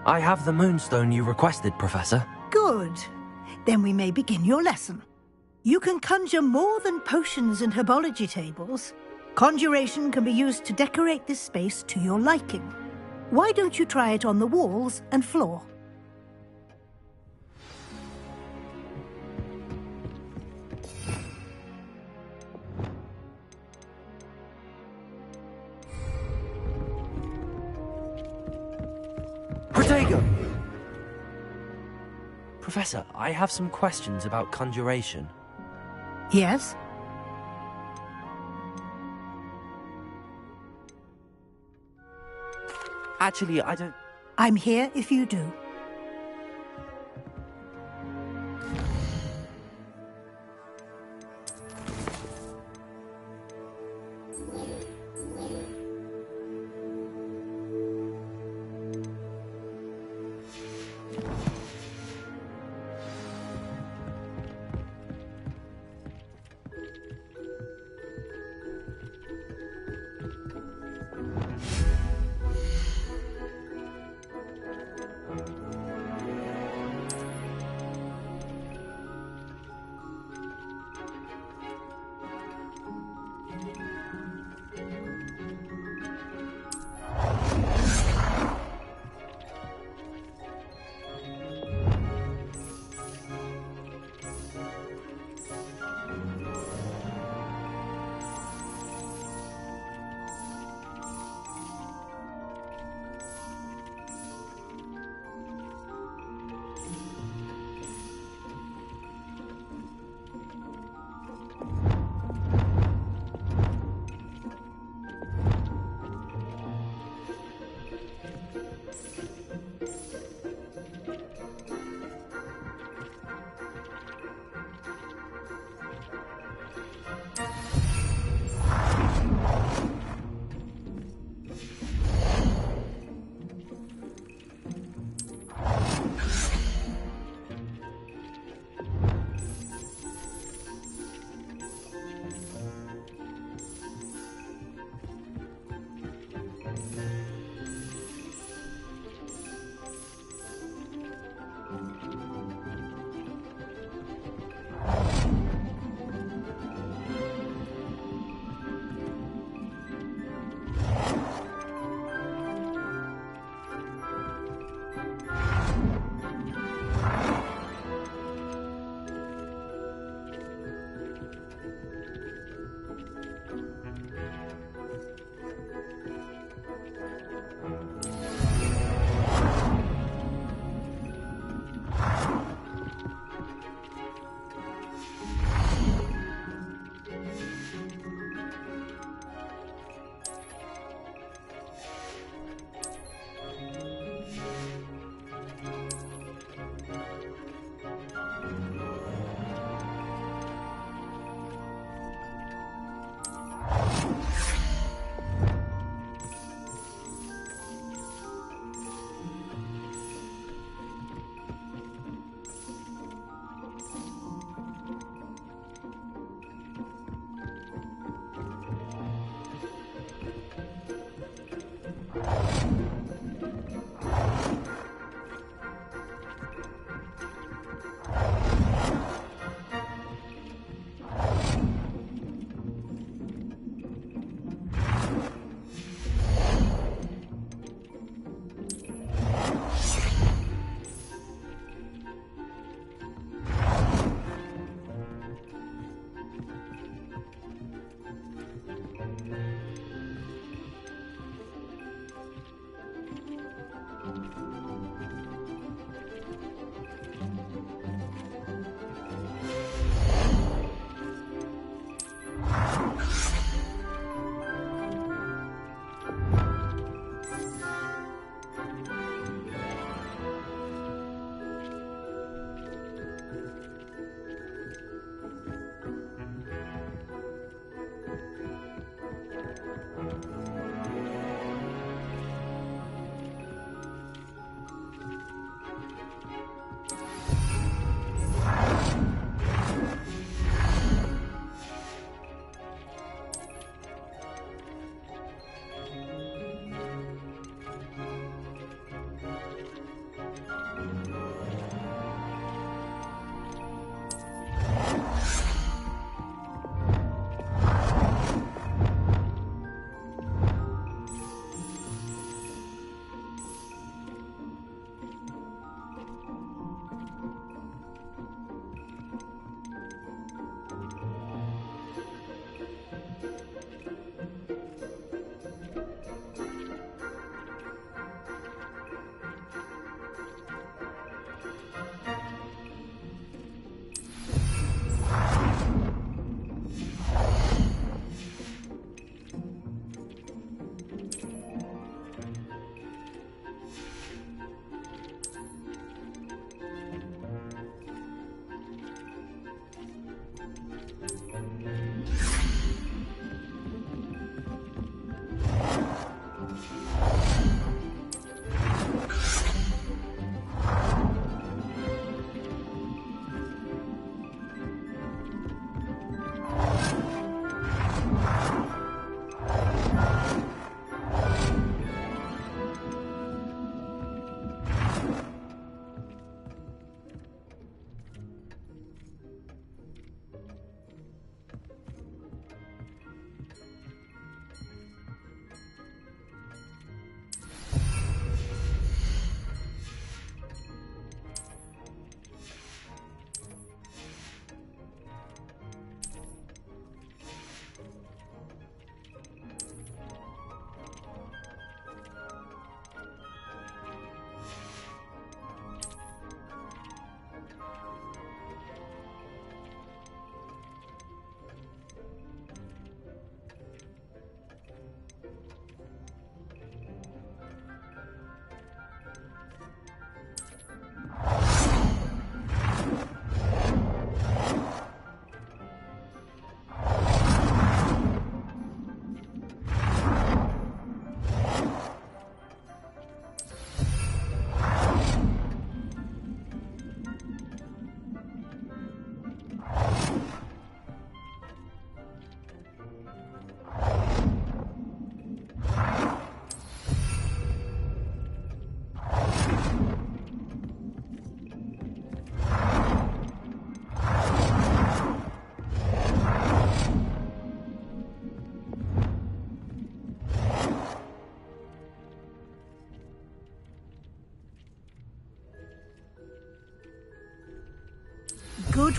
I have the moonstone you requested, Professor. Good. Then we may begin your lesson. You can conjure more than potions and herbology tables. Conjuration can be used to decorate this space to your liking. Why don't you try it on the walls and floor? Protego! Professor, I have some questions about conjuration. Yes? Actually, I don't... I'm here if you do.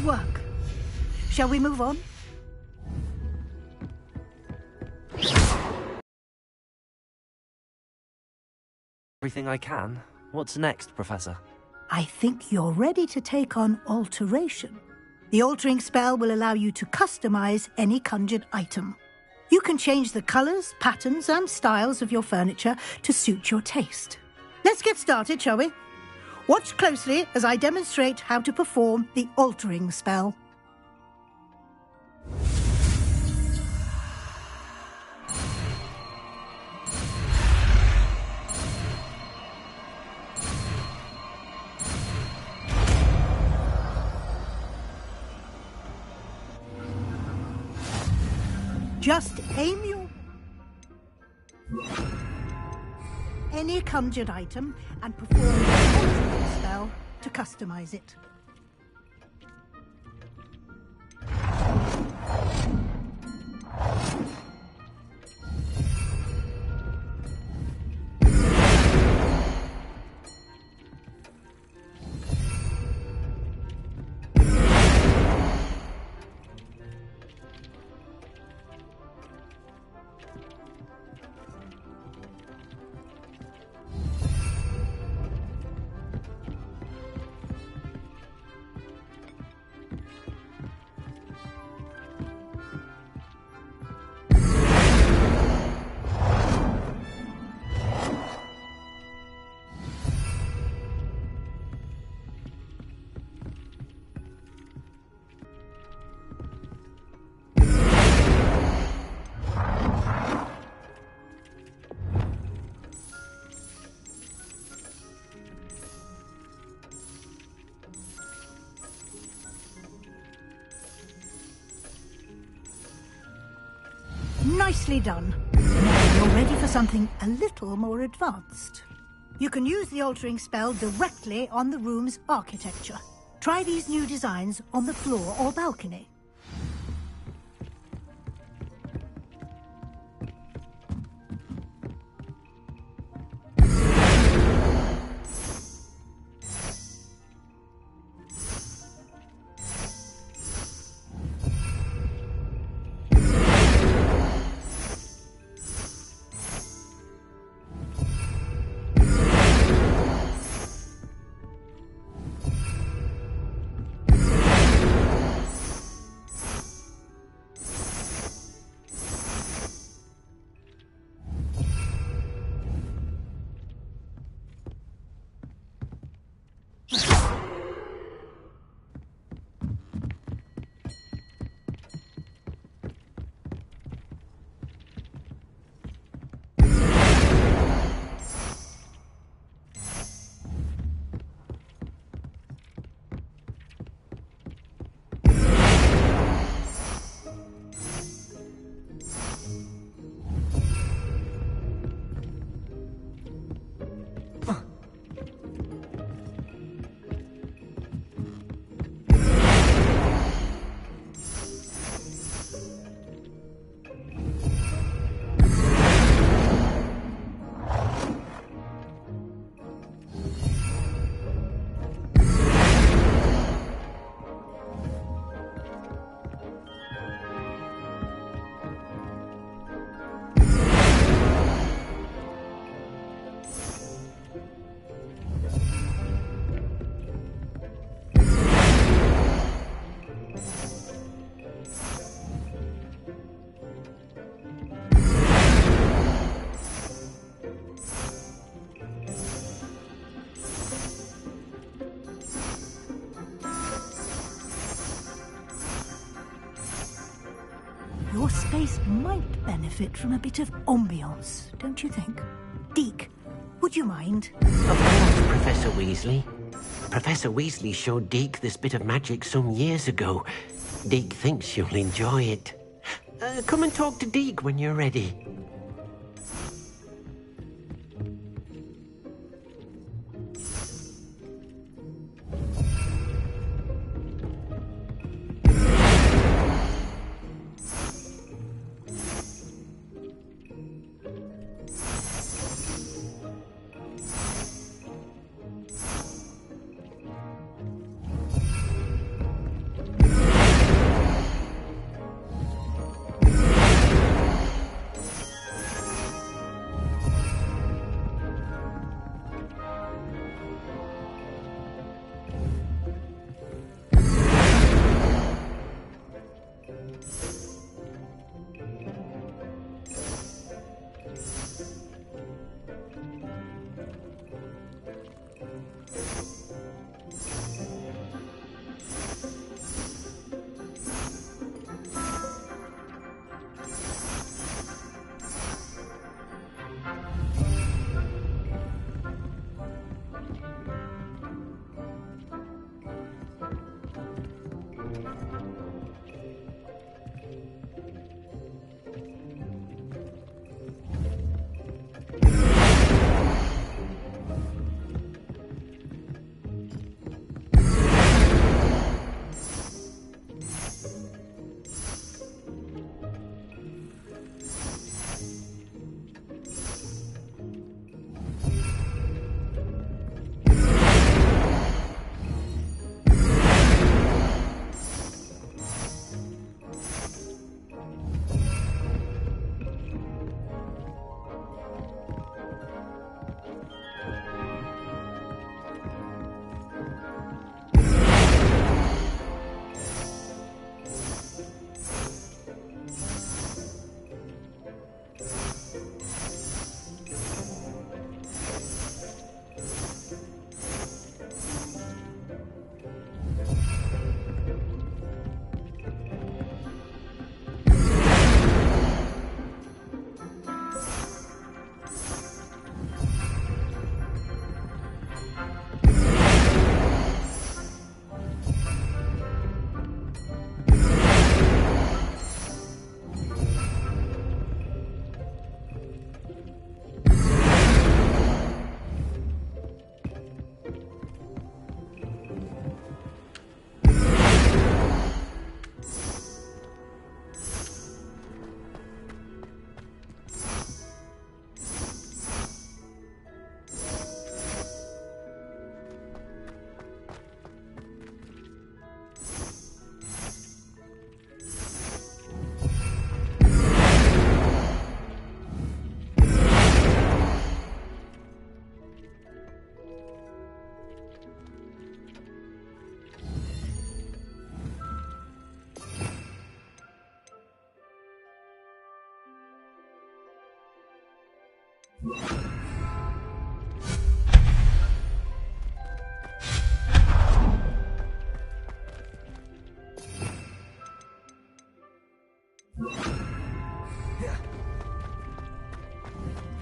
Good work. Shall we move on? Everything I can? What's next, Professor? I think you're ready to take on alteration. The altering spell will allow you to customize any conjured item. You can change the colors, patterns, and styles of your furniture to suit your taste. Let's get started, shall we? Watch closely as I demonstrate how to perform the altering spell. Just aim any conjured item and perform the altering spell to customize it. Nicely done. Now you're ready for something a little more advanced. You can use the altering spell directly on the room's architecture. Try these new designs on the floor or balcony. Your space might benefit from a bit of ambiance, don't you think? Deek, would you mind? Of course, Professor Weasley. Professor Weasley showed Deek this bit of magic some years ago. Deek thinks you'll enjoy it. Come and talk to Deek when you're ready.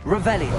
Revelio.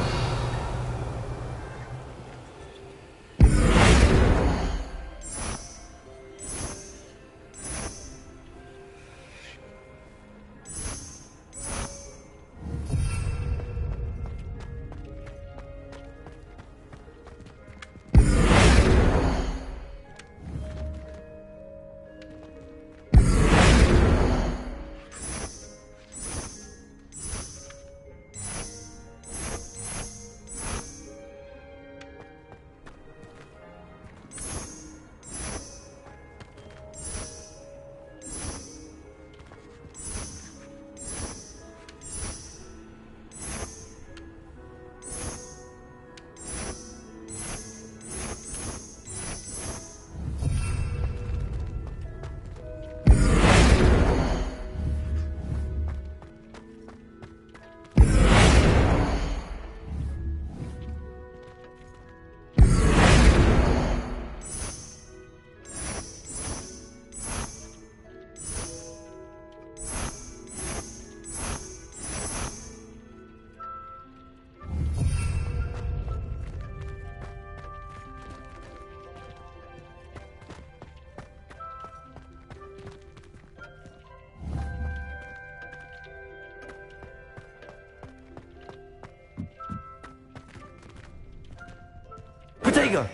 Protego!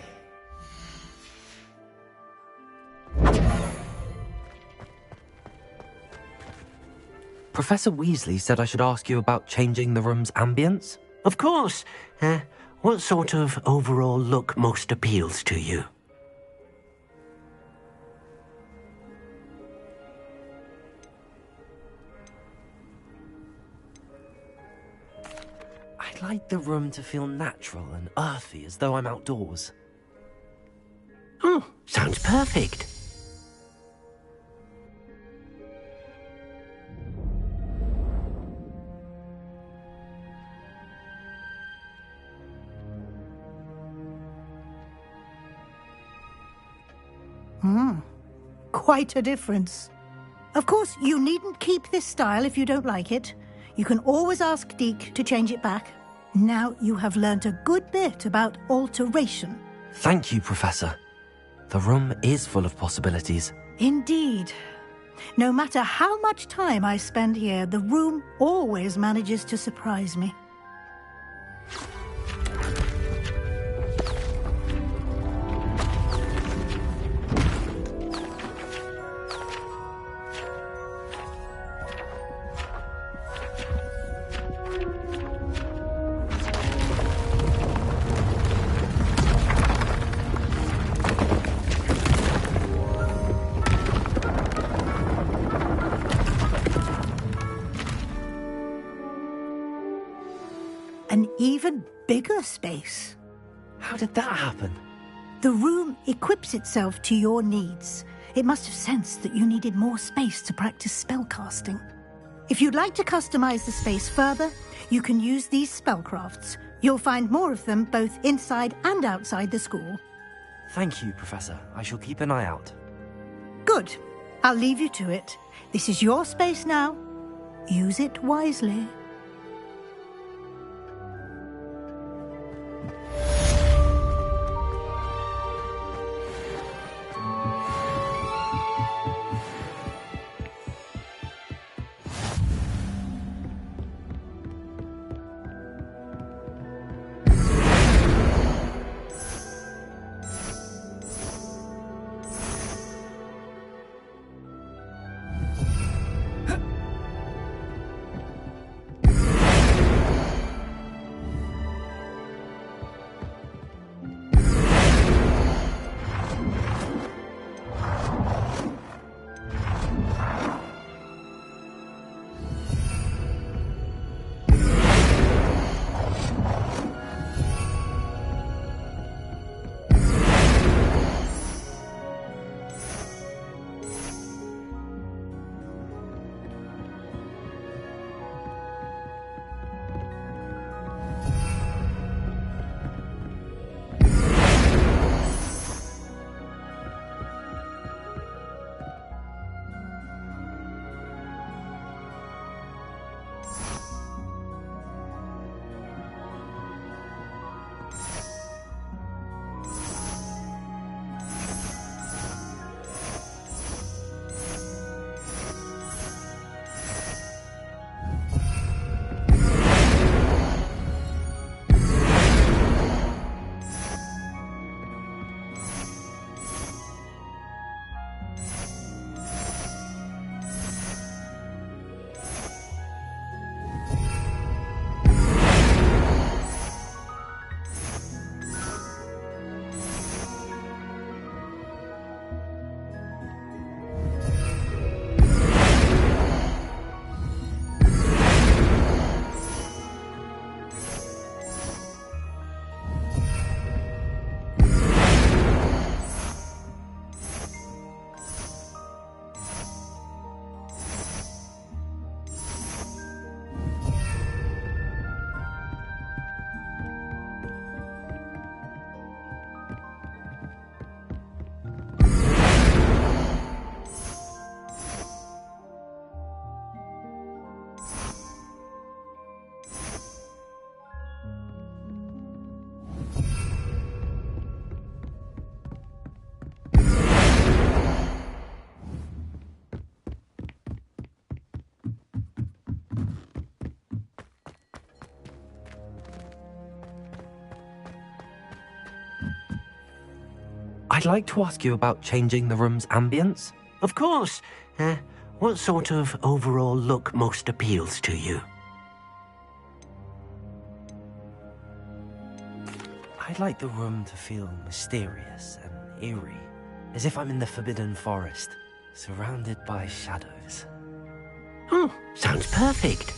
Professor Weasley said I should ask you about changing the room's ambience. Of course. What sort of overall look most appeals to you? I'd like the room to feel natural and earthy, as though I'm outdoors. Oh, sounds perfect. Quite a difference. Of course, you needn't keep this style if you don't like it. You can always ask Deek to change it back. Now you have learnt a good bit about alteration. Thank you, Professor. The room is full of possibilities. Indeed. No matter how much time I spend here, the room always manages to surprise me. An even bigger space. How did that happen? The room equips itself to your needs. It must have sensed that you needed more space to practice spellcasting. If you'd like to customize the space further, you can use these spellcrafts. You'll find more of them both inside and outside the school. Thank you, Professor. I shall keep an eye out. Good. I'll leave you to it. This is your space now. Use it wisely. I'd like to ask you about changing the room's ambience. Of course. What sort of overall look most appeals to you? I'd like the room to feel mysterious and eerie, as if I'm in the Forbidden Forest, surrounded by shadows. Oh, sounds perfect.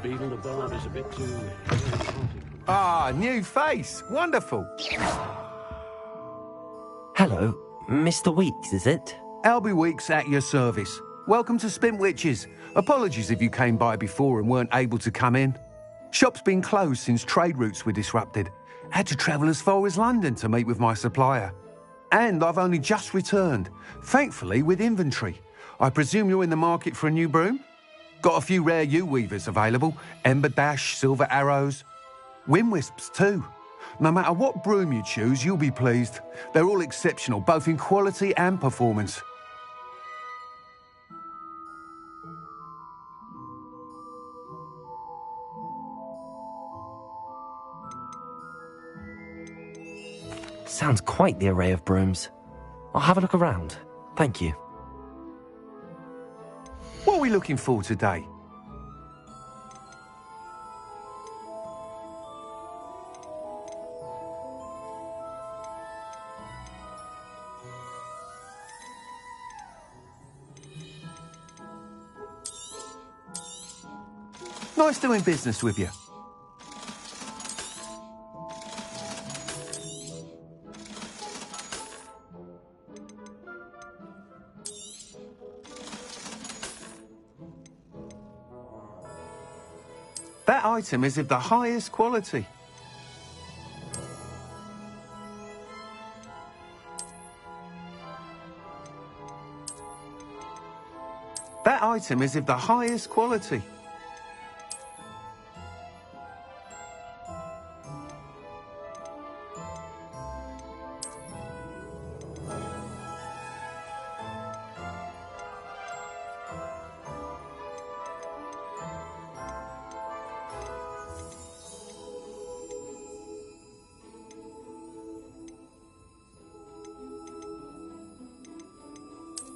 Beetle the Bard is a bit too... Ah, new face. Wonderful. Hello, Mr. Weeks, is it? Albie Weeks at your service. Welcome to Spintwitches. Apologies if you came by before and weren't able to come in. Shop's been closed since trade routes were disrupted. Had to travel as far as London to meet with my supplier. And I've only just returned, thankfully with inventory. I presume you're in the market for a new broom? Got a few rare yew-weavers available. Ember Dash, Silver Arrows. Wind-wisps too. No matter what broom you choose, you'll be pleased. They're all exceptional, both in quality and performance. Sounds quite the array of brooms. I'll have a look around. Thank you. What are we looking for today? Nice doing business with you. That item is of the highest quality. That item is of the highest quality.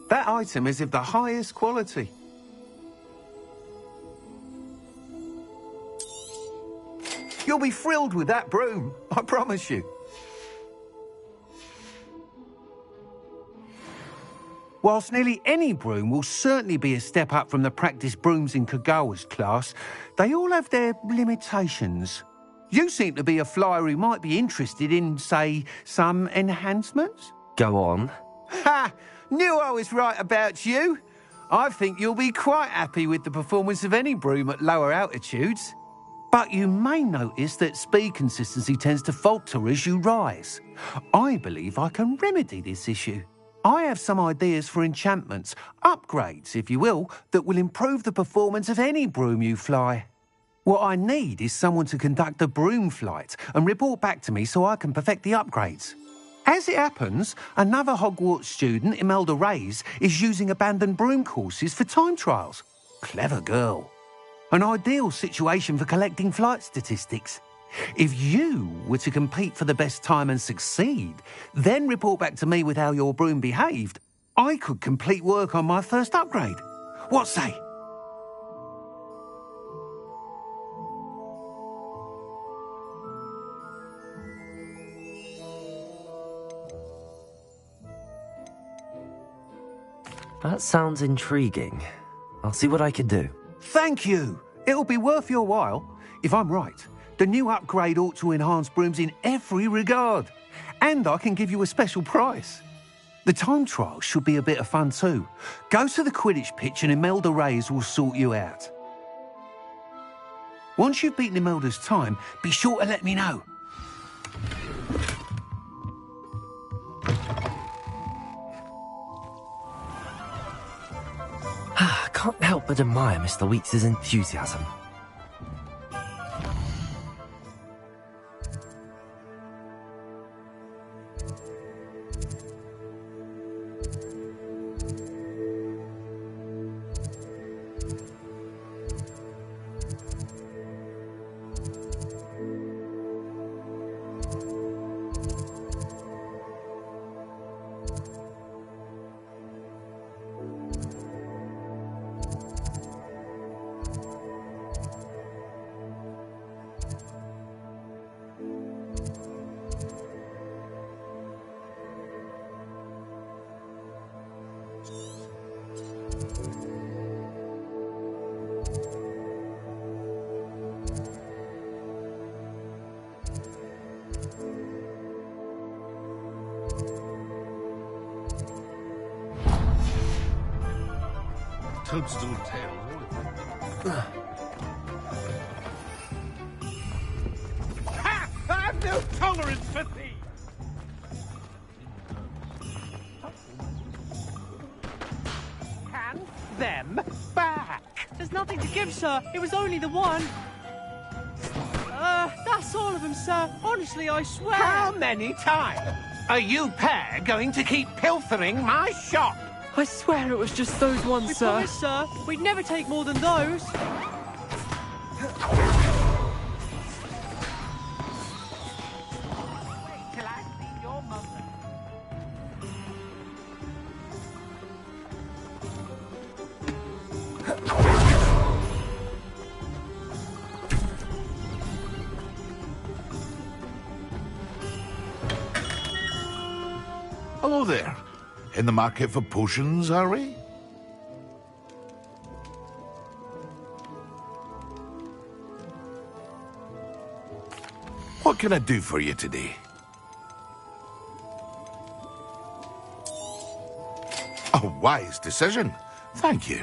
That item is of the highest quality. You'll be thrilled with that broom, I promise you. Whilst nearly any broom will certainly be a step up from the practice brooms in Kagawa's class, they all have their limitations. You seem to be a flyer who might be interested in, say, some enhancements? Go on. Ha! Knew I was right about you. I think you'll be quite happy with the performance of any broom at lower altitudes. But you may notice that speed consistency tends to falter as you rise. I believe I can remedy this issue. I have some ideas for enchantments, upgrades, if you will, that will improve the performance of any broom you fly. What I need is someone to conduct a broom flight and report back to me so I can perfect the upgrades. As it happens, another Hogwarts student, Imelda Reyes, is using abandoned broom courses for time trials. Clever girl. An ideal situation for collecting flight statistics. If you were to compete for the best time and succeed, then report back to me with how your broom behaved, I could complete work on my first upgrade. What say? That sounds intriguing. I'll see what I can do. Thank you. It'll be worth your while. If I'm right, the new upgrade ought to enhance brooms in every regard. And I can give you a special price. The time trial should be a bit of fun too. Go to the Quidditch pitch and Imelda Reyes will sort you out. Once you've beaten Imelda's time, be sure to let me know. I can't help but admire Mr. Weeks' enthusiasm. Toadstool tail. Ha! I've no tolerance for thieves! Hand them back! There's nothing to give, sir. It was only the one. That's all of them, sir. Honestly, I swear. How many times are you pair going to keep pilfering my shop? I swear it was just those ones, sir. We promise, sir. We'd never take more than those. Wait till I see your mother. Hello there. In the market for potions, are we? What can I do for you today? A wise decision. Thank you.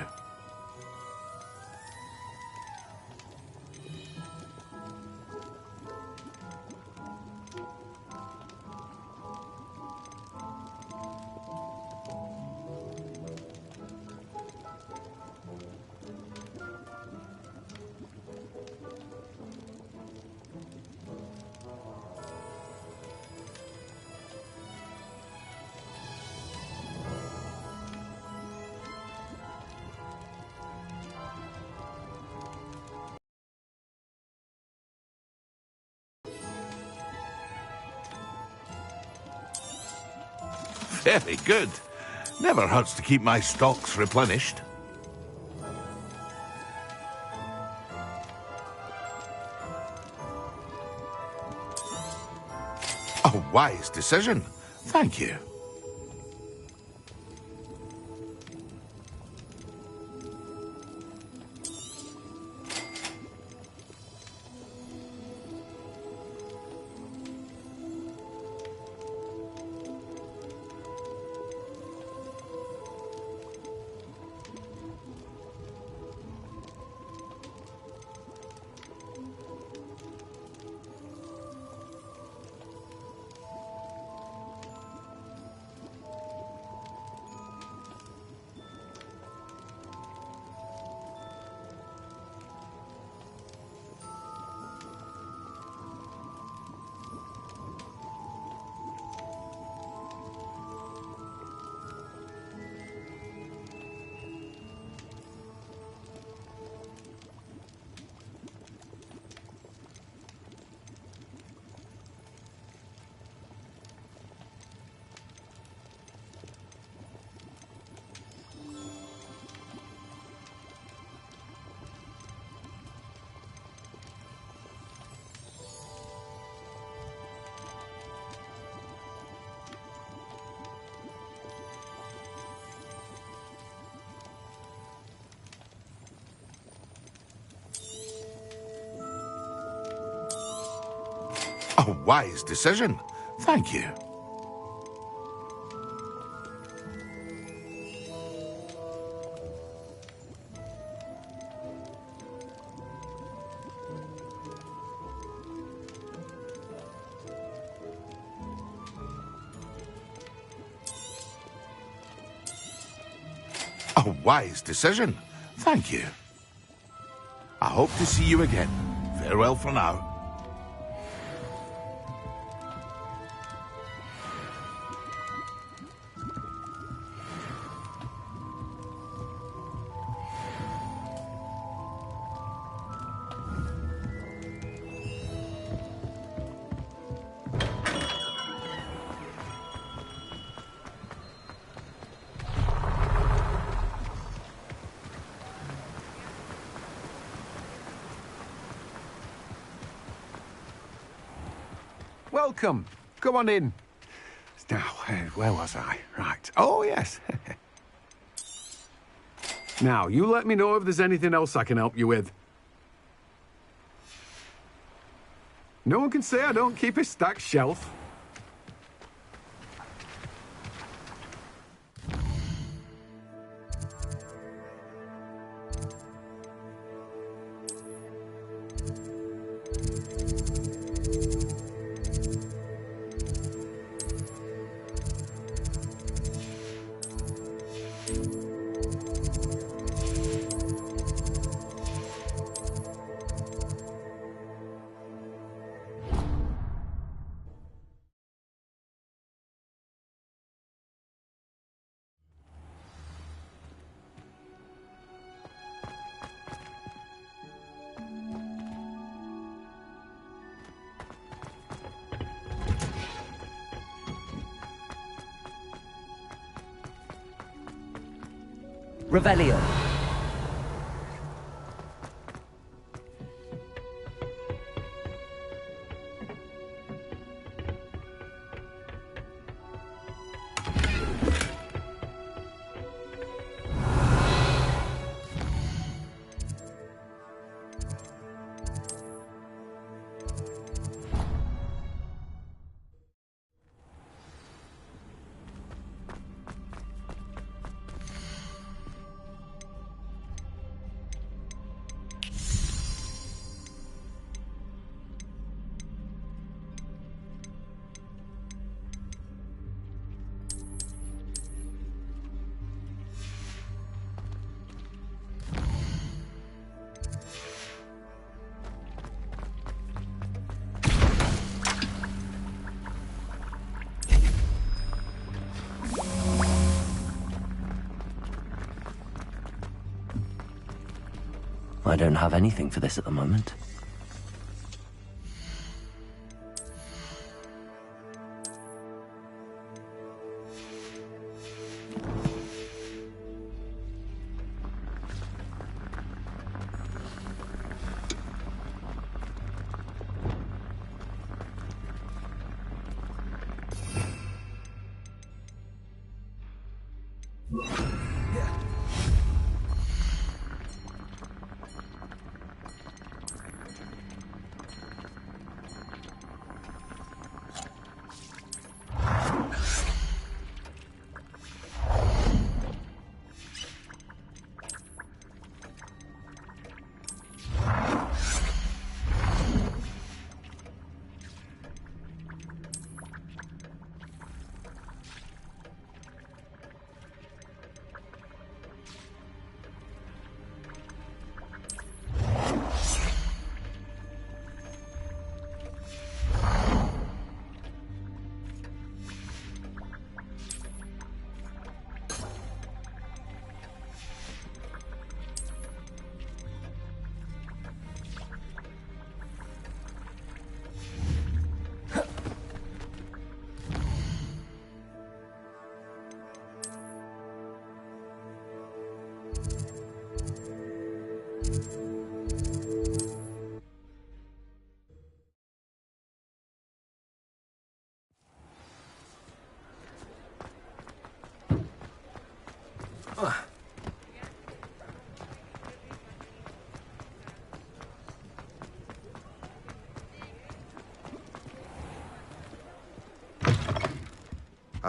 Very good. Never hurts to keep my stocks replenished. A wise decision. Thank you. A wise decision. Thank you. A wise decision. Thank you. I hope to see you again. Farewell for now. Welcome. Come on in. Now, where was I? Right. Oh, yes. Now, you let me know if there's anything else I can help you with. No one can say I don't keep a stacked shelf. Revelio. I don't have anything for this at the moment.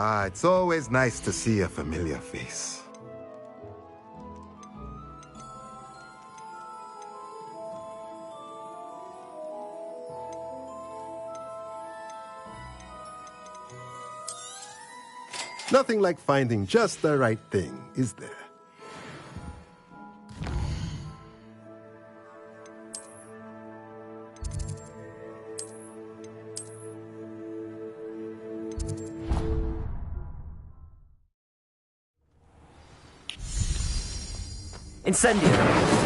Ah, it's always nice to see a familiar face. Nothing like finding just the right thing, is there? Incendio!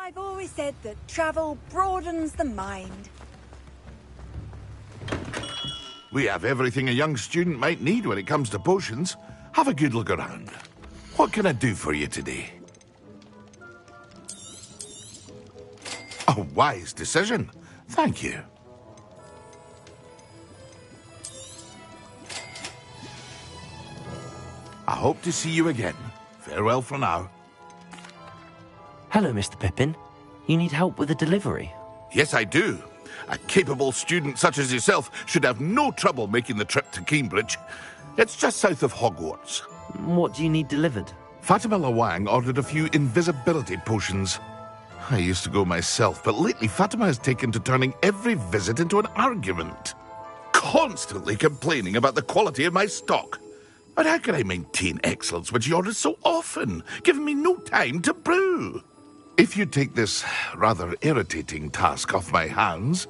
I've always said that travel broadens the mind. We have everything a young student might need when it comes to potions. Have a good look around. What can I do for you today? A wise decision. Thank you. I hope to see you again. Farewell for now. Hello, Mr. Pippin. You need help with a delivery? Yes, I do. A capable student such as yourself should have no trouble making the trip to Cambridge. It's just south of Hogwarts. What do you need delivered? Fatima Lawang ordered a few invisibility potions. I used to go myself, but lately Fatima has taken to turning every visit into an argument. Constantly complaining about the quality of my stock. But how can I maintain excellence when she orders so often, giving me no time to brew? If you take this rather irritating task off my hands,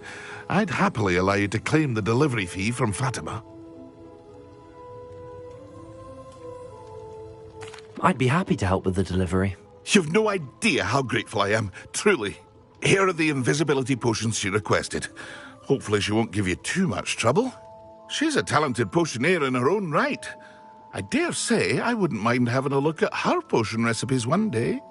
I'd happily allow you to claim the delivery fee from Fatima. I'd be happy to help with the delivery. You've no idea how grateful I am, truly. Here are the invisibility potions she requested. Hopefully she won't give you too much trouble. She's a talented potioneer in her own right. I dare say I wouldn't mind having a look at her potion recipes one day.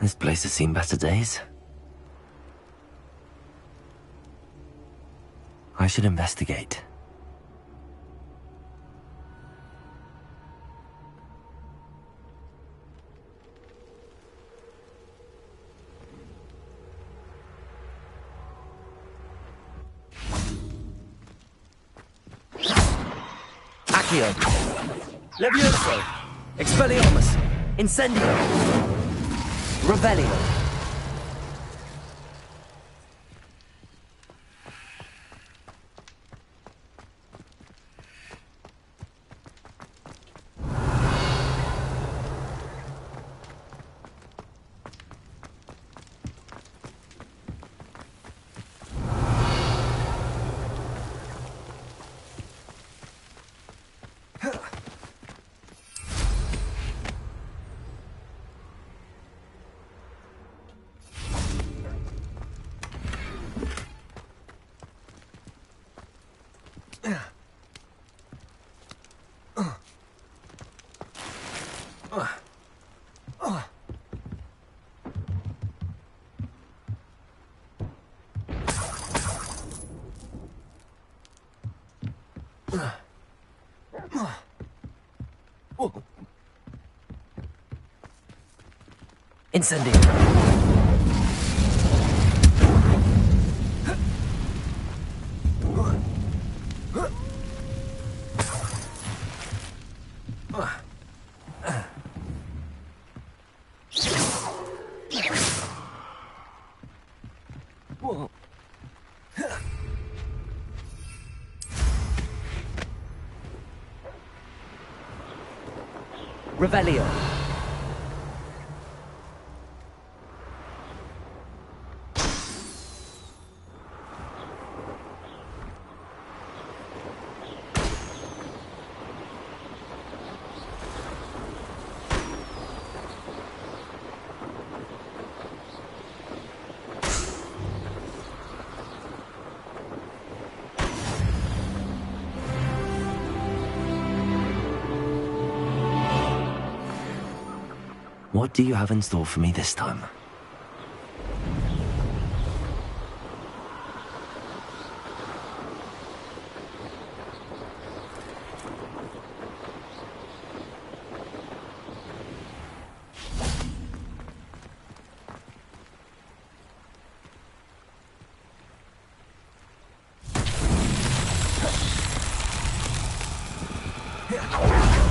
This place has seen better days. I should investigate. Accio. Levioso. Expelliarmus. Incendio. Revelio. Incendio. Revelio. What do you have in store for me this time?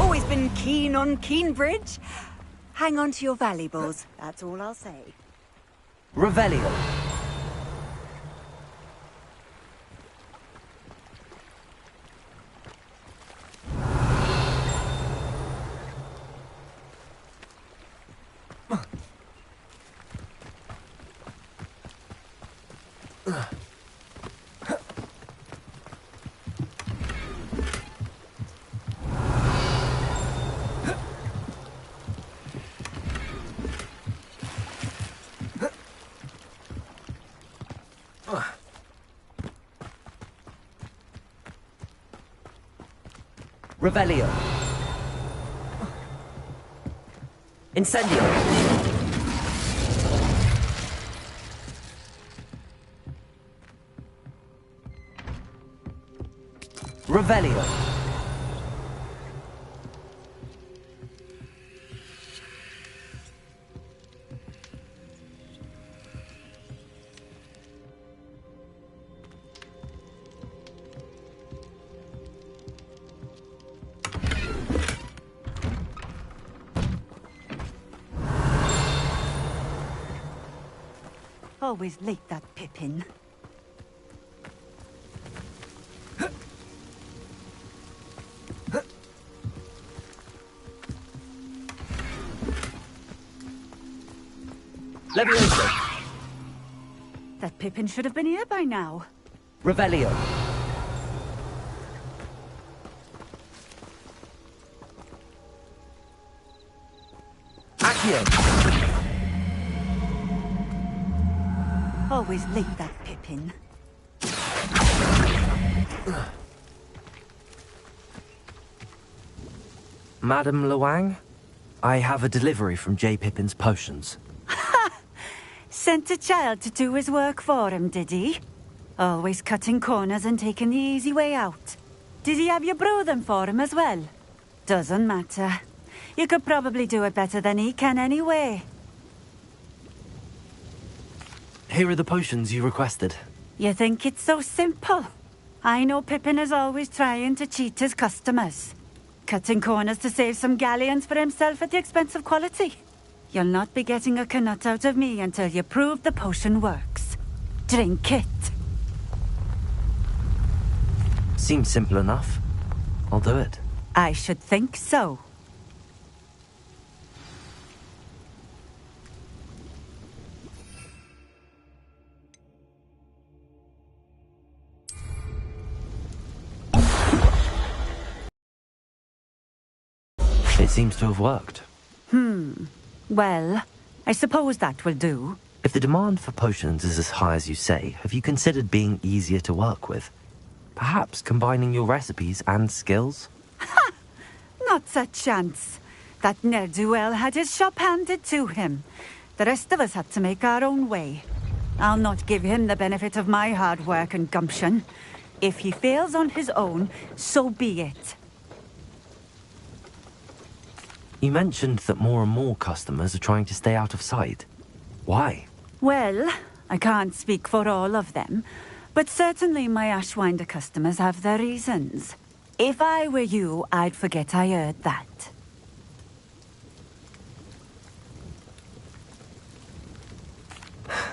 Always been keen on Keenbridge. Hang on to your valuables, that's all I'll say. Revelio. Revelio. Incendio. Revelio. Always late, that Pippin. Levioso. That Pippin should have been here by now. Revelio. Accio. Always late, that Pippin. Madame Luang, I have a delivery from J. Pippin's Potions. Ha! Sent a child to do his work for him, did he? Always cutting corners and taking the easy way out. Did he have you brew them for him as well? Doesn't matter. You could probably do it better than he can anyway. Here are the potions you requested. You think it's so simple? I know Pippin is always trying to cheat his customers. Cutting corners to save some galleons for himself at the expense of quality. You'll not be getting a Knut out of me until you prove the potion works. Drink it. Seems simple enough. I'll do it. I should think so. It seems to have worked. Well, I suppose that will do. If the demand for potions is as high as you say, have you considered being easier to work with? Perhaps combining your recipes and skills? Not a chance. That ne'er-do-well had his shop handed to him. The rest of us had to make our own way. I'll not give him the benefit of my hard work and gumption. If he fails on his own, so be it. You mentioned that more and more customers are trying to stay out of sight. Why? Well, I can't speak for all of them, but certainly my Ashwinder customers have their reasons. If I were you, I'd forget I heard that.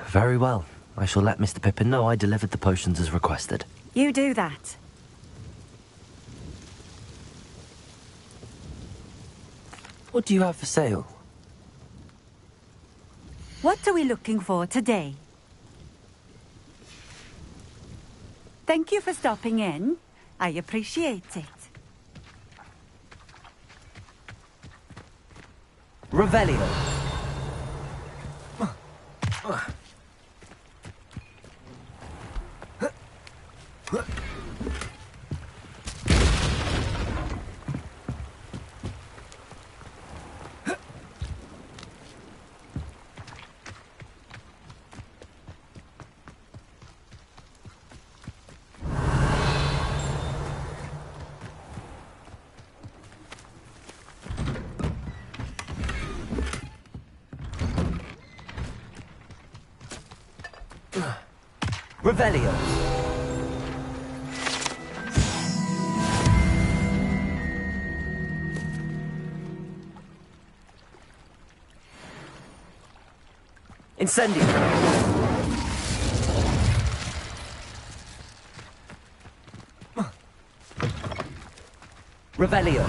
Very well. I shall let Mr. Pippin know I delivered the potions as requested. You do that. What do you have for sale? What are we looking for today? Thank you for stopping in. I appreciate it. Revelio. Revelio. Incendio. Revelio.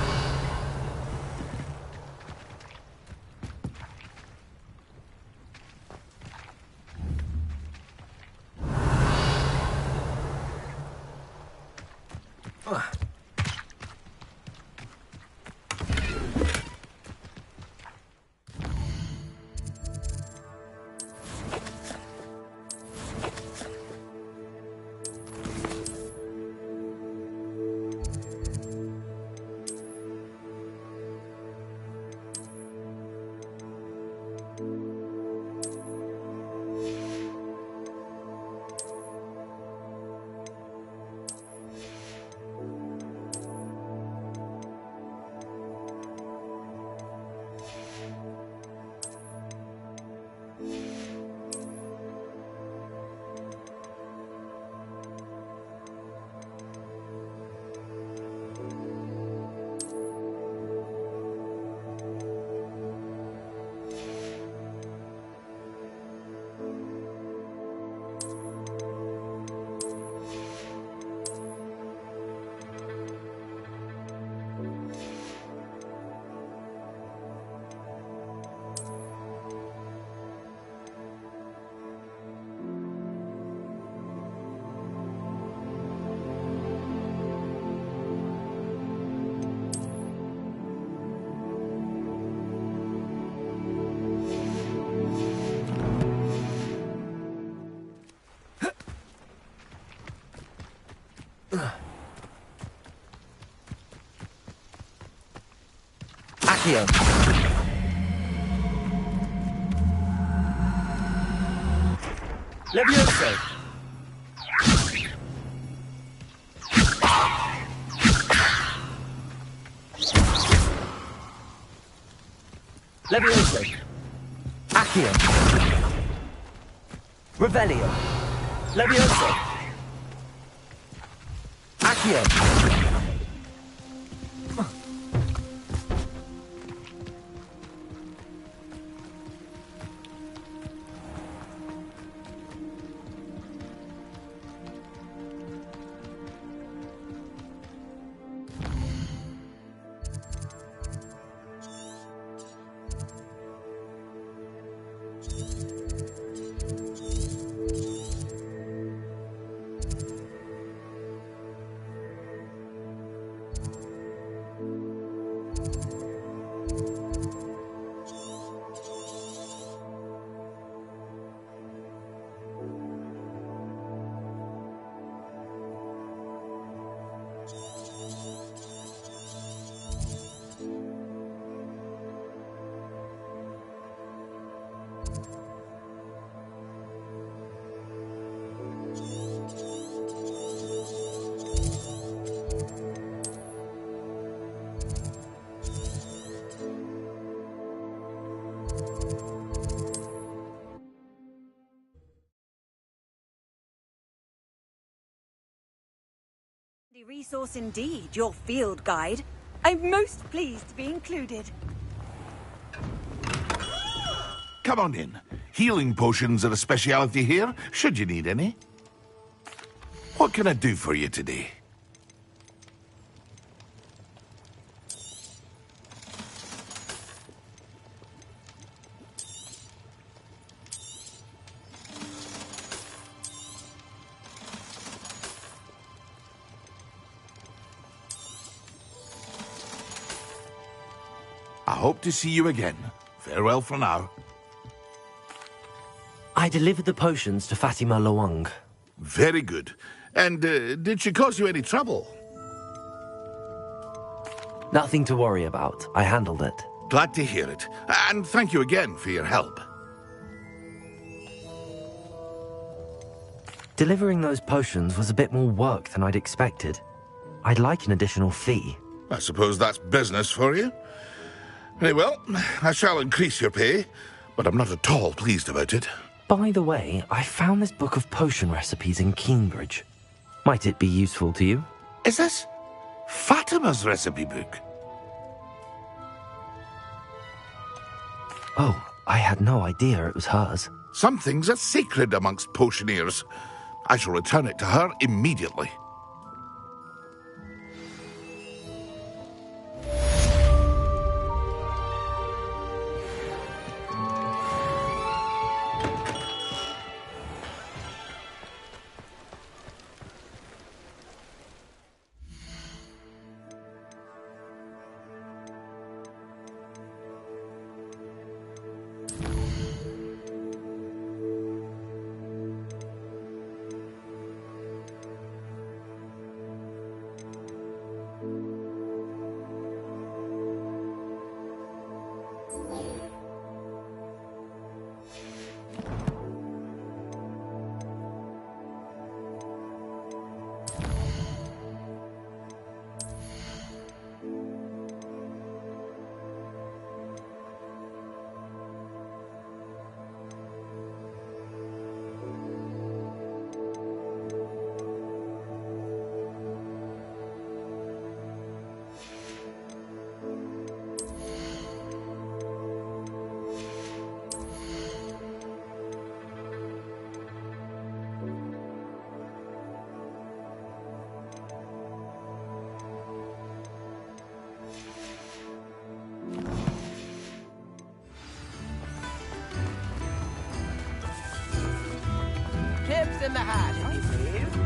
Accio. Levioso. Levioso. Accio. Revelio. Levioso. Accio. Resource indeed, your field guide. I'm most pleased to be included. Come on in. Healing potions are a speciality here, should you need any. What can I do for you today? I hope to see you again. Farewell for now. I delivered the potions to Fatima Luang. Very good. And did she cause you any trouble? Nothing to worry about. I handled it. Glad to hear it. And thank you again for your help. Delivering those potions was a bit more work than I'd expected. I'd like an additional fee. I suppose that's business for you. Very well, I shall increase your pay, but I'm not at all pleased about it. By the way, I found this book of potion recipes in Cambridge. Might it be useful to you? Is this Fatima's recipe book? Oh, I had no idea it was hers. Some things are sacred amongst potioneers. I shall return it to her immediately. Tips in the hat, if you please.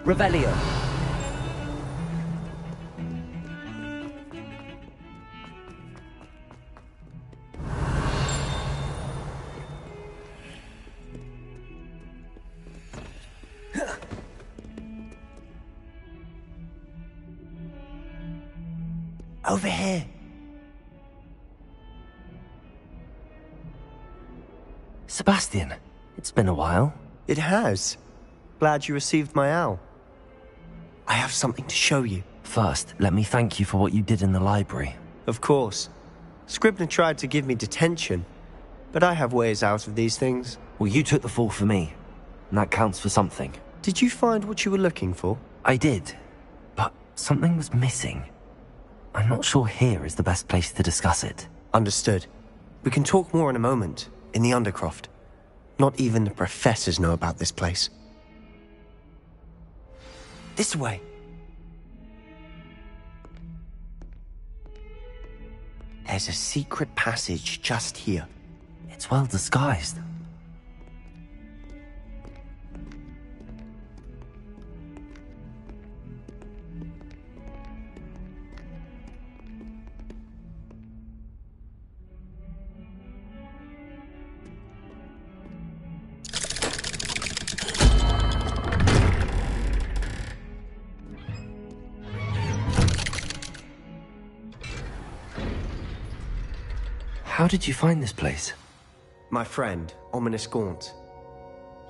Revelio. Over here. Sebastian, it's been a while. It has. Glad you received my owl. I have something to show you. First, let me thank you for what you did in the library. Of course. Scribner tried to give me detention, but I have ways out of these things. Well, you took the fall for me, and that counts for something. Did you find what you were looking for? I did, but something was missing. I'm not sure here is the best place to discuss it. Understood. We can talk more in a moment, in the Undercroft. Not even the professors know about this place. This way. There's a secret passage just here. It's well disguised. How did you find this place? My friend, Ominous Gaunt.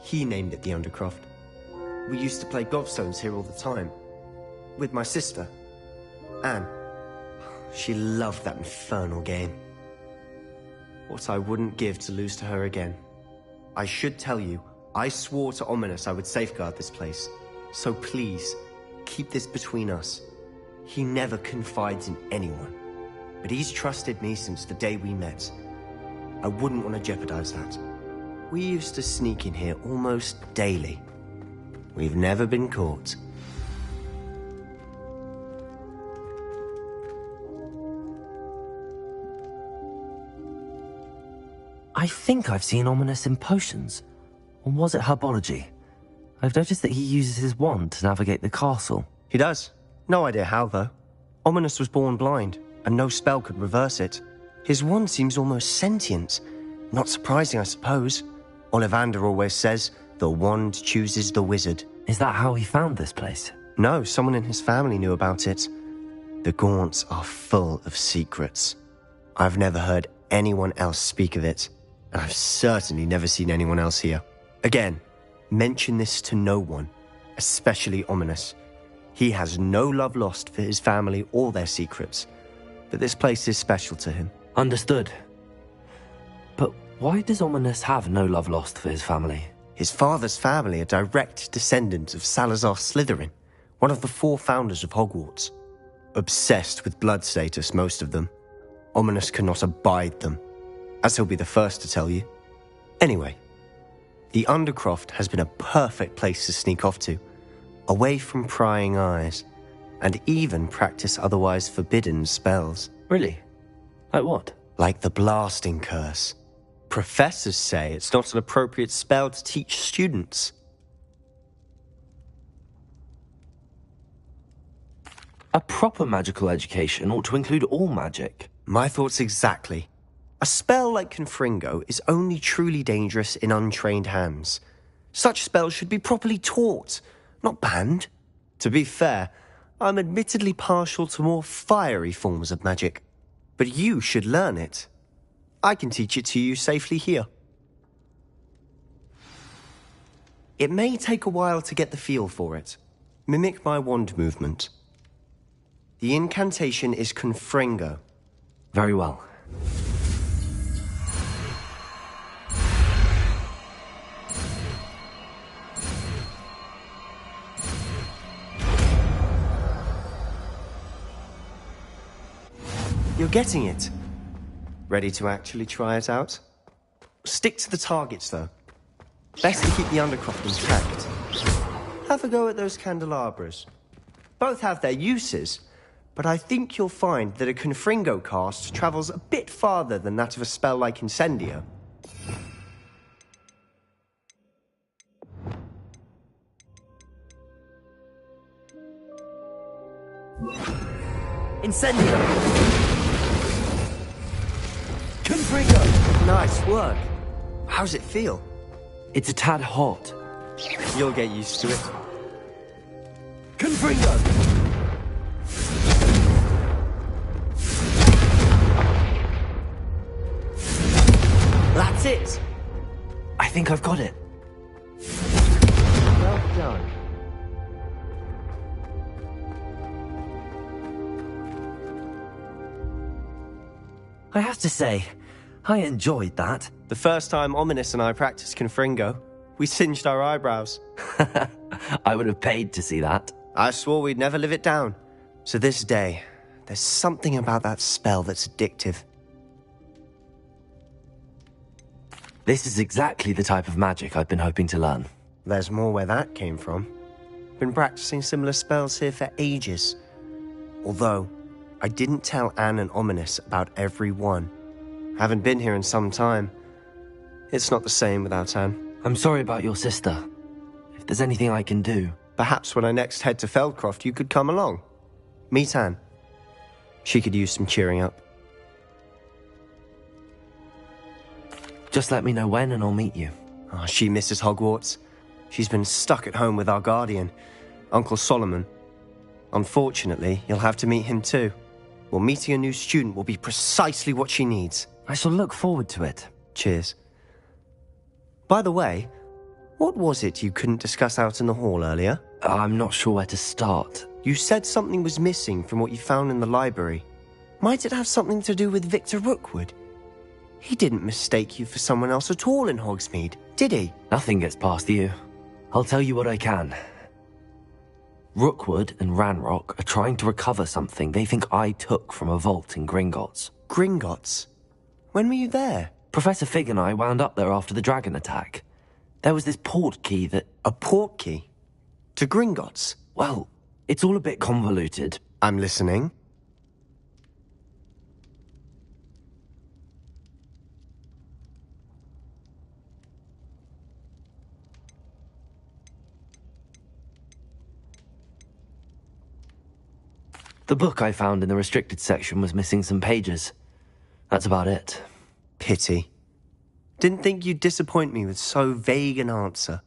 He named it the Undercroft. We used to play gobstones here all the time. With my sister, Anne. She loved that infernal game. What I wouldn't give to lose to her again. I should tell you, I swore to Ominous I would safeguard this place. So please, keep this between us. He never confides in anyone. But he's trusted me since the day we met. I wouldn't want to jeopardize that. We used to sneak in here almost daily. We've never been caught. I think I've seen Ominous in potions. Or was it herbology? I've noticed that he uses his wand to navigate the castle. He does. No idea how, though. Ominous was born blind, and no spell could reverse it. His wand seems almost sentient. Not surprising, I suppose. Ollivander always says, the wand chooses the wizard. Is that how he found this place? No, someone in his family knew about it. The Gaunts are full of secrets. I've never heard anyone else speak of it, and I've certainly never seen anyone else here. Again, mention this to no one, especially Ominous. He has no love lost for his family or their secrets. But this place is special to him. Understood. But why does Ominous have no love lost for his family? His father's family are direct descendants of Salazar Slytherin, one of the 4 founders of Hogwarts. Obsessed with blood status, most of them. Ominous cannot abide them, as he'll be the first to tell you. Anyway, the Undercroft has been a perfect place to sneak off to, away from prying eyes, and even practice otherwise forbidden spells. Really? Like what? Like the Blasting Curse. Professors say it's not an appropriate spell to teach students. A proper magical education ought to include all magic. My thoughts exactly. A spell like Confringo is only truly dangerous in untrained hands. Such spells should be properly taught, not banned. To be fair, I'm admittedly partial to more fiery forms of magic. But you should learn it. I can teach it to you safely here. It may take a while to get the feel for it. Mimic my wand movement. The incantation is Confringo. Very well. You're getting it. Ready to actually try it out? Stick to the targets, though. Best to keep the Undercroft intact. Have a go at those candelabras. Both have their uses, but I think you'll find that a Confringo cast travels a bit farther than that of a spell like Incendio. Incendio! Confringo! Nice work. How's it feel? It's a tad hot. You'll get used to it. Confringo! That's it! I think I've got it. Well done. I have to say, I enjoyed that. The first time Ominous and I practiced Confringo, we singed our eyebrows. I would have paid to see that. I swore we'd never live it down. So this day, there's something about that spell that's addictive. This is exactly the type of magic I've been hoping to learn. There's more where that came from. Been practicing similar spells here for ages. Although, I didn't tell Anne and Ominous about every one. Haven't been here in some time. It's not the same without Anne. I'm sorry about your sister. If there's anything I can do... Perhaps when I next head to Feldcroft, you could come along. Meet Anne. She could use some cheering up. Just let me know when and I'll meet you. Oh, she misses Hogwarts. She's been stuck at home with our guardian, Uncle Solomon. Unfortunately, you'll have to meet him too. Well, meeting a new student will be precisely what she needs. I shall look forward to it. Cheers. By the way, what was it you couldn't discuss out in the hall earlier? I'm not sure where to start. You said something was missing from what you found in the library. Might it have something to do with Victor Rookwood? He didn't mistake you for someone else at all in Hogsmeade, did he? Nothing gets past you. I'll tell you what I can. Rookwood and Ranrock are trying to recover something they think I took from a vault in Gringotts. Gringotts? When were you there? Professor Fig and I wound up there after the dragon attack. There was this port key that... A port key? To Gringotts? Well, it's all a bit convoluted. I'm listening. The book I found in the restricted section was missing some pages. That's about it. Pity. Didn't think you'd disappoint me with so vague an answer.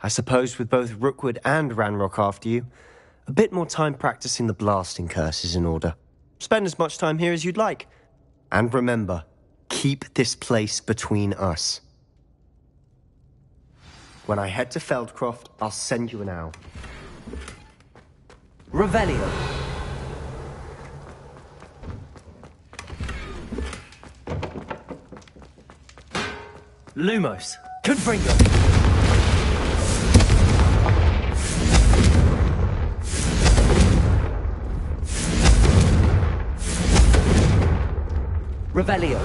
I suppose with both Rookwood and Ranrock after you, a bit more time practicing the blasting curse is in order. Spend as much time here as you'd like. And remember, keep this place between us. When I head to Feldcroft, I'll send you an owl. Revelio. Lumos. Confringo. Revelio.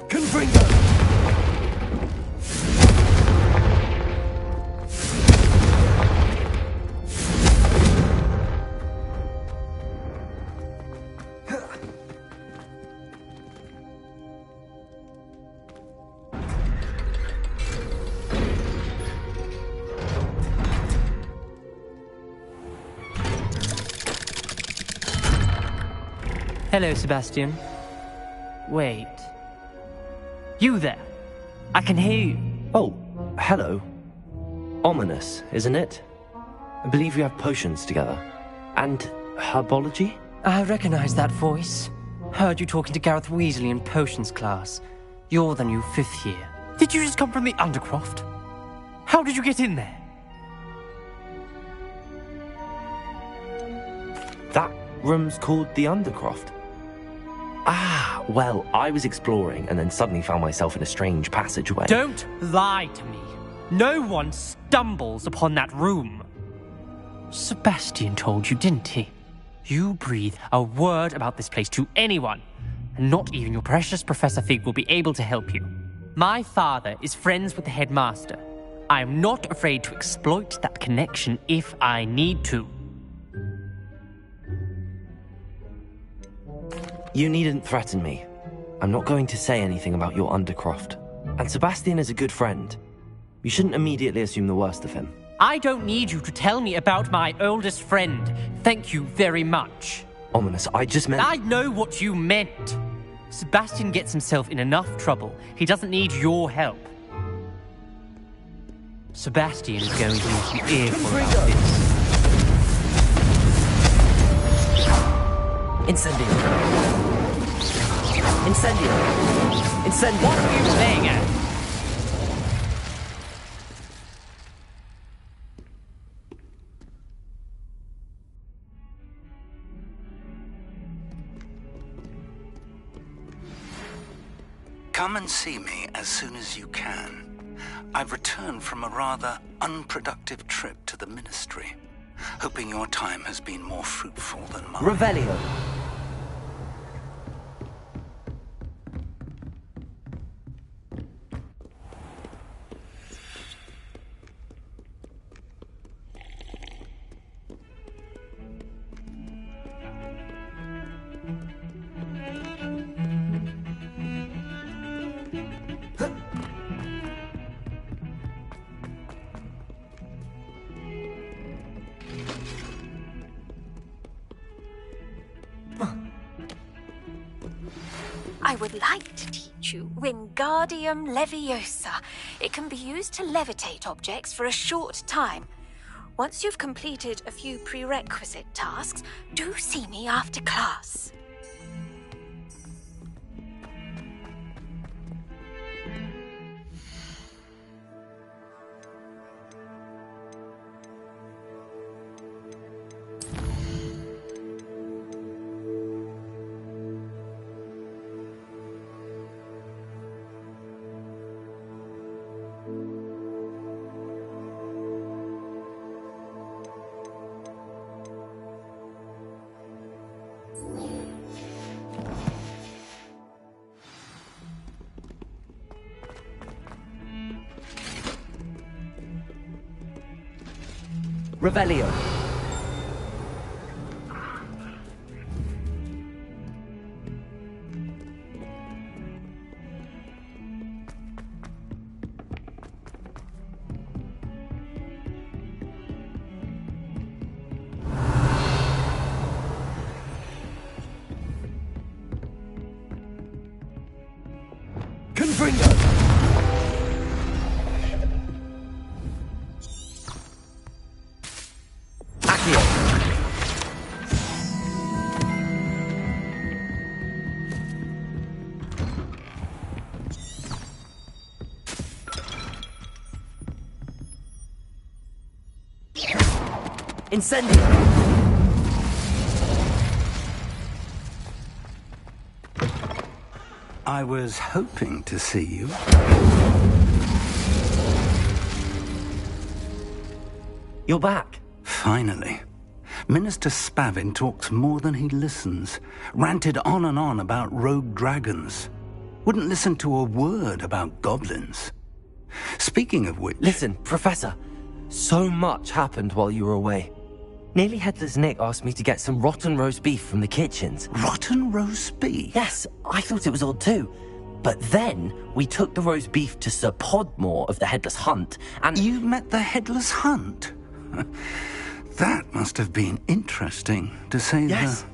Confringo. Hello, Sebastian. Wait. You there? I can hear you. Oh, hello. Ominous, isn't it? I believe we have potions together. And herbology? I recognize that voice. Heard you talking to Gareth Weasley in potions class. You're the new 5th year. Did you just come from the Undercroft? How did you get in there? That room's called the Undercroft. Ah, well, I was exploring and then suddenly found myself in a strange passageway. Don't lie to me. No one stumbles upon that room. Sebastian told you, didn't he? You breathe a word about this place to anyone, and not even your precious Professor Fig will be able to help you. My father is friends with the headmaster. I am not afraid to exploit that connection if I need to. You needn't threaten me. I'm not going to say anything about your Undercroft. And Sebastian is a good friend. You shouldn't immediately assume the worst of him. I don't need you to tell me about my oldest friend. Thank you very much. Ominous, I just meant... I know what you meant. Sebastian gets himself in enough trouble. He doesn't need your help. Sebastian is going to make you earful about this. Incendio. Incendio. Incendio. What are you playing at? Come and see me as soon as you can. I've returned from a rather unproductive trip to the Ministry, hoping your time has been more fruitful than mine. Revelio. I would like to teach you Wingardium Leviosa. It can be used to levitate objects for a short time. Once you've completed a few prerequisite tasks, do see me after class. Revelio. Confringo. Incendio! I was hoping to see you. You're back. Finally. Minister Spavin talks more than he listens. Ranted on and on about rogue dragons. Wouldn't listen to a word about goblins. Speaking of which... Listen, Professor. So much happened while you were away. Nearly Headless Nick asked me to get some rotten roast beef from the kitchens. Rotten roast beef? Yes, I thought it was odd too. But then we took the roast beef to Sir Podmore of the Headless Hunt, and... You met the Headless Hunt? That must have been interesting, to say Yes.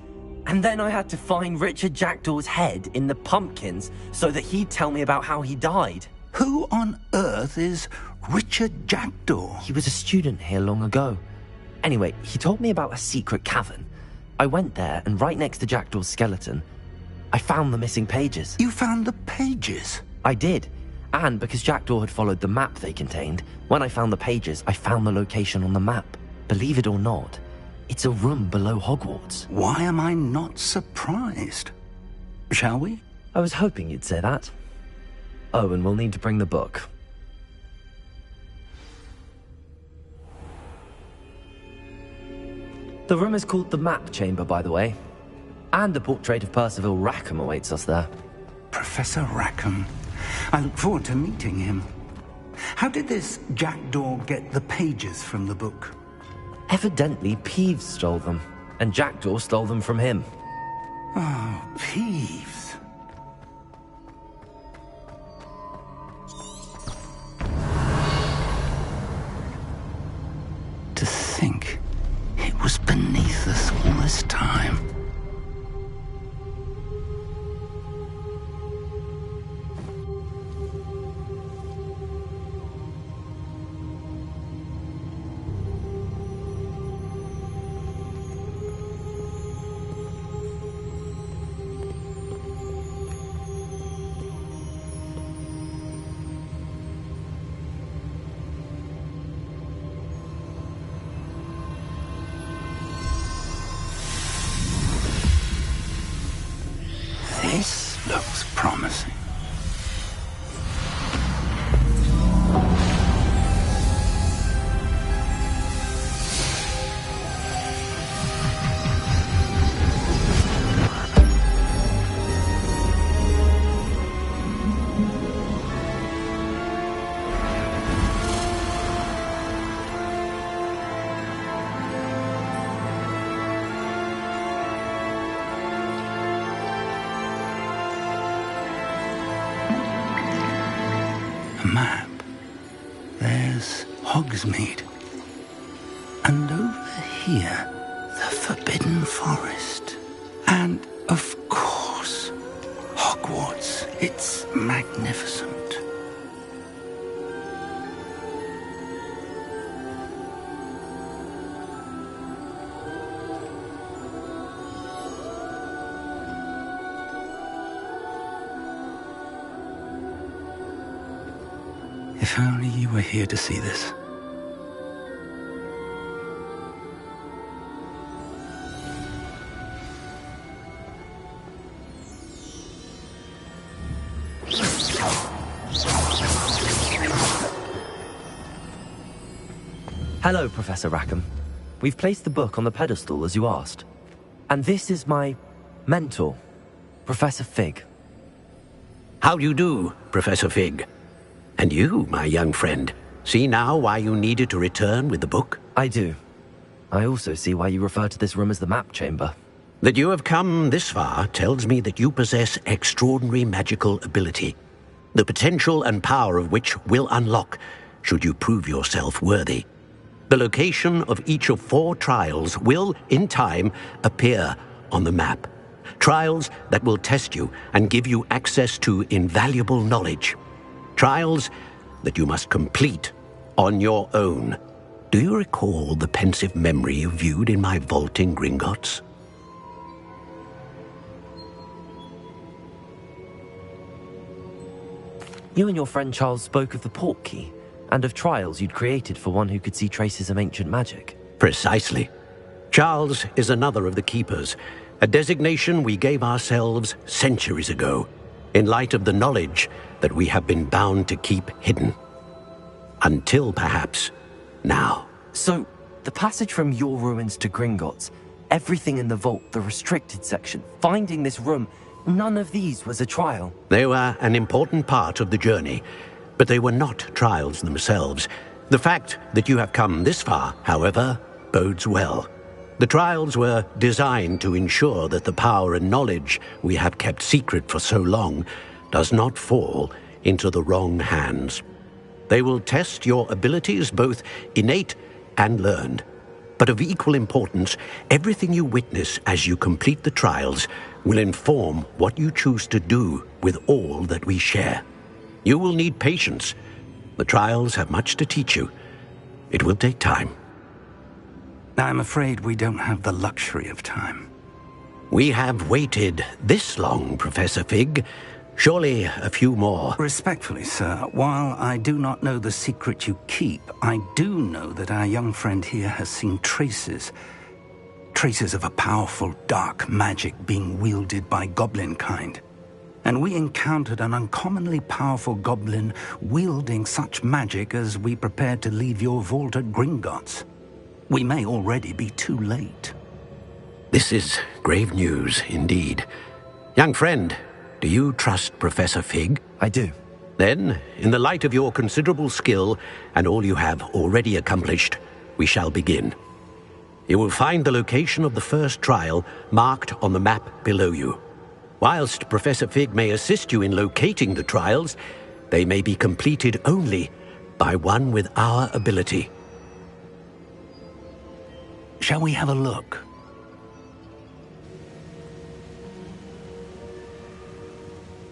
And then I had to find Richard Jackdaw's head in the pumpkins so that he'd tell me about how he died. Who on earth is Richard Jackdaw? He was a student here long ago. Anyway, he told me about a secret cavern. I went there, and right next to Jackdaw's skeleton, I found the missing pages. You found the pages? I did. And because Jackdaw had followed the map they contained, when I found the pages, I found the location on the map. Believe it or not, it's a room below Hogwarts. Why am I not surprised? Shall we? I was hoping you'd say that. Oh, and we'll need to bring the book. The room is called the Map Chamber, by the way. And a portrait of Percival Rackham awaits us there. Professor Rackham. I look forward to meeting him. How did this Jackdaw get the pages from the book? Evidently, Peeves stole them, and Jackdaw stole them from him. Oh, Peeves. think it was beneath us all this time. This looks promising. A map. There's Hogsmeade. And over here, the Forbidden Forest. And, of course, Hogwarts. It's magnificent. If only you were here to see this. Hello, Professor Rackham. We've placed the book on the pedestal as you asked. And this is my mentor, Professor Fig. How do you do, Professor Fig? And you, my young friend, see now why you needed to return with the book? I do. I also see why you refer to this room as the map chamber. That you have come this far tells me that you possess extraordinary magical ability, the potential and power of which will unlock should you prove yourself worthy. The location of each of 4 trials will, in time, appear on the map. Trials that will test you and give you access to invaluable knowledge. Trials that you must complete on your own. Do you recall the pensive memory you viewed in my vault in Gringotts? You and your friend Charles spoke of the Portkey, and of trials you'd created for one who could see traces of ancient magic. Precisely. Charles is another of the Keepers, a designation we gave ourselves centuries ago, in light of the knowledge that we have been bound to keep hidden. Until, perhaps, now. So, the passage from your ruins to Gringotts, everything in the vault, the restricted section, finding this room, none of these was a trial. They were an important part of the journey, but they were not trials themselves. The fact that you have come this far, however, bodes well. The trials were designed to ensure that the power and knowledge we have kept secret for so long does not fall into the wrong hands. They will test your abilities, both innate and learned. But of equal importance, everything you witness as you complete the trials will inform what you choose to do with all that we share. You will need patience. The trials have much to teach you. It will take time. I'm afraid we don't have the luxury of time. We have waited this long, Professor Fig. Surely a few more. Respectfully, sir, while I do not know the secret you keep, I do know that our young friend here has seen traces of a powerful dark magic being wielded by goblin kind. And we encountered an uncommonly powerful goblin wielding such magic as we prepared to leave your vault at Gringotts. We may already be too late. This is grave news indeed. Young friend, do you trust Professor Fig? I do. Then, in the light of your considerable skill and all you have already accomplished, we shall begin. You will find the location of the first trial marked on the map below you. Whilst Professor Fig may assist you in locating the trials, they may be completed only by one with our ability. Shall we have a look?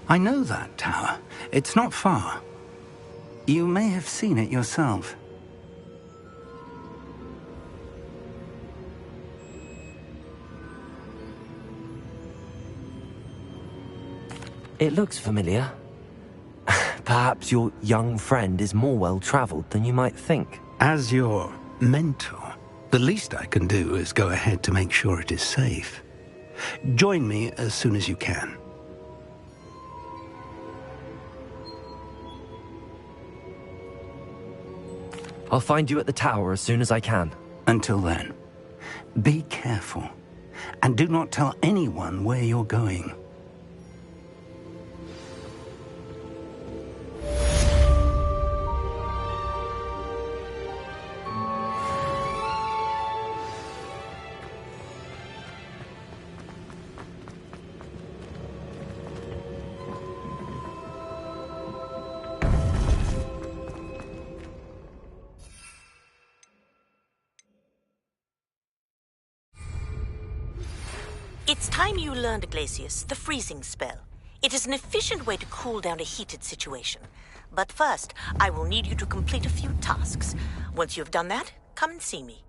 I know that tower. It's not far. You may have seen it yourself. It looks familiar. Perhaps your young friend is more well-traveled than you might think. As your mentor, the least I can do is go ahead to make sure it is safe. Join me as soon as you can. I'll find you at the tower as soon as I can. Until then, be careful, and do not tell anyone where you're going. It's time you learned, Glacius, the freezing spell. It is an efficient way to cool down a heated situation. But first, I will need you to complete a few tasks. Once you have done that, come and see me.